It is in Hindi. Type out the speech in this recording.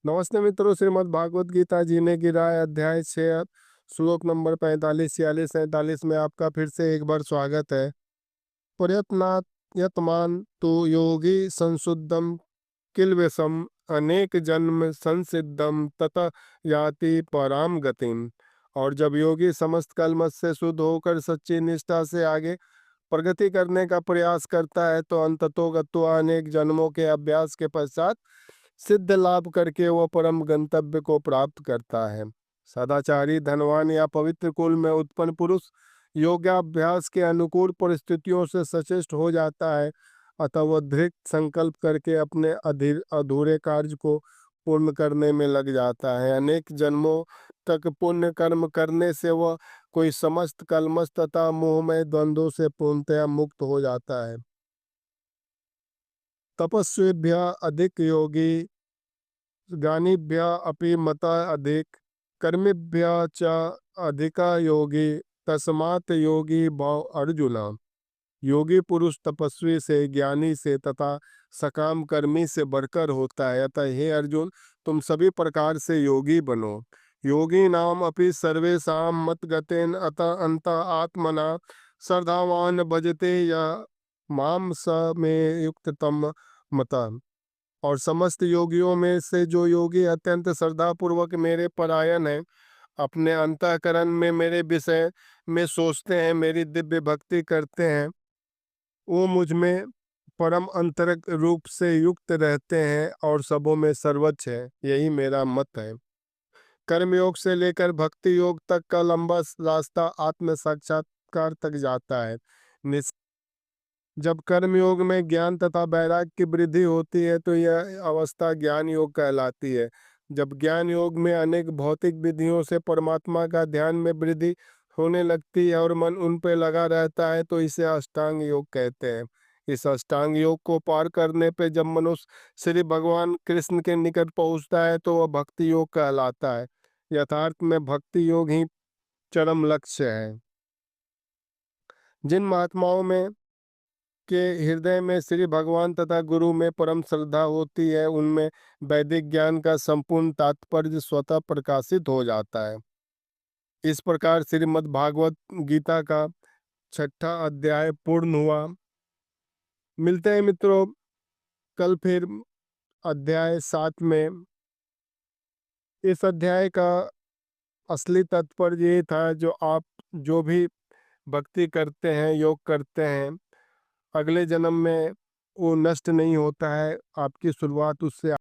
नमस्ते मित्रों, श्रीमद् भागवत गीता जीने की राय अध्याय 6 श्लोक नंबर 45, 46, 47 में आपका फिर से एक बार स्वागत है। प्रयत्नात् यतमान तो योगी संशुद्धम किल्वेशम अनेक जन्म संसिद्धम ततः याति पराम गतिम। और जब योगी समस्त कलमश से शुद्ध होकर सच्ची निष्ठा से आगे प्रगति करने का प्रयास करता है तो अंततोगत्वा अनेक जन्मों के अभ्यास के पश्चात सिद्ध लाभ करके वह परम गंतव्य को प्राप्त करता है। सदाचारी, धनवान या पवित्र कुल में उत्पन्न पुरुष योगाभ्यास के अनुकूल परिस्थितियों से सचेष्ट हो जाता है, अतः वह दृढ़ संकल्प करके अपने अधूरे कार्य को पूर्ण करने में लग जाता है। अनेक जन्मों तक पुण्य कर्म करने से वह कोई समस्त कलमश तथा मोहमय द्वंद्वों से पूर्णतया मुक्त हो जाता है। तपस्वीभ्य अधिक योगी ज्ञानीभ्य अपि मता अधिक कर्मिभ्य च अधिका योगी तस्मात् योगी भव अर्जुन। योगी पुरुष तपस्वी से, ज्ञानी से तथा सकाम कर्मी से बढ़कर होता है, अतः हे अर्जुन, तुम सभी प्रकार से योगी बनो। योगी नाम अपि सर्वेषां मतगतेन अतः अंत आत्मना श्रद्धावान भजते या माम स में युक्ततम मता। और समस्त योगियों में से जो योगी अत्यंत श्रद्धा पूर्वक मेरे परायण है, अपने अंतःकरण में मेरे विषय में सोचते हैं, मेरी दिव्य भक्ति करते हैं, वो मुझ में परम अंतरंग रूप से युक्त रहते हैं और सबों में सर्वोच्च है। यही मेरा मत है। कर्मयोग से लेकर भक्ति योग तक का लंबा रास्ता आत्म साक्षात्कार तक जाता है। जब कर्मयोग में ज्ञान तथा वैराग्य की वृद्धि होती है तो यह अवस्था ज्ञान योग कहलाती है। जब ज्ञान योग में अनेक भौतिक विधियों से परमात्मा का ध्यान में वृद्धि होने लगती है और मन उन पर लगा रहता है तो इसे अष्टांग योग कहते हैं। इस अष्टांग योग को पार करने पे जब मनुष्य श्री भगवान कृष्ण के निकट पहुंचता है तो वह भक्ति योग कहलाता है। यथार्थ में भक्ति योग ही चरम लक्ष्य है। जिन महात्माओं में के हृदय में श्री भगवान तथा गुरु में परम श्रद्धा होती है, उनमें वैदिक ज्ञान का संपूर्ण तात्पर्य स्वतः प्रकाशित हो जाता है। इस प्रकार श्रीमद् भागवत गीता का 6ठा अध्याय पूर्ण हुआ। मिलते हैं मित्रों कल फिर अध्याय 7 में। इस अध्याय का असली तात्पर्य ये था, जो भी भक्ति करते हैं, योग करते हैं, अगले जन्म में वो नष्ट नहीं होता है। आपकी शुरुआत उससे